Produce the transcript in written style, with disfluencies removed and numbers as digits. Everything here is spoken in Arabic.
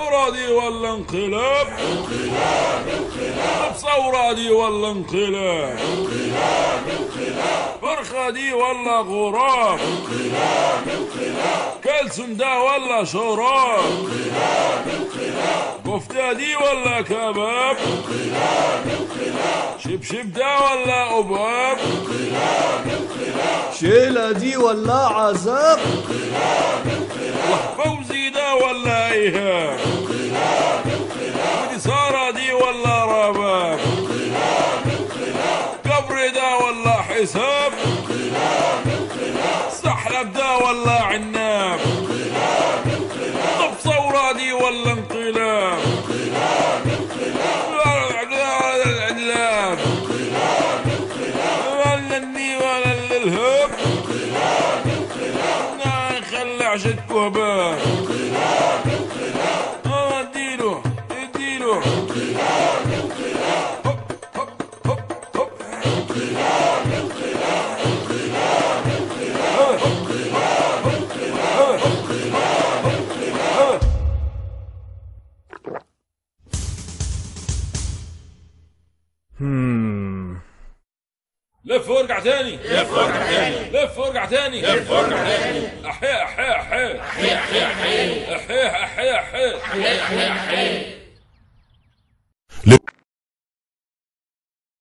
ثورة دي ولا انقلاب؟ ثورة دي ولا انقلاب؟ فرخة دي ولا غراب؟ كلسم ده ولا شراب؟ كفتة دي ولا كباب؟ شبشب ده ولا أبواب؟ شيلة دي ولا عذاب؟ فوزي ده ولا إيهاب؟ ودي دي ولا رباب؟ قبر ده ولا حساب؟ سحلب ده ولا عناب؟ طب ثورة دي ولا انقلاب؟ العنلاب ولا الني ولا الهب؟ خلع شد كهبان اديله اديله لف وارجع تاني، لف وارجع تاني، لف وارجع تاني، لف وارجع تاني. احيه احيه احيه احيه احيه احيه احيه احيه احيه احيه احيه احيه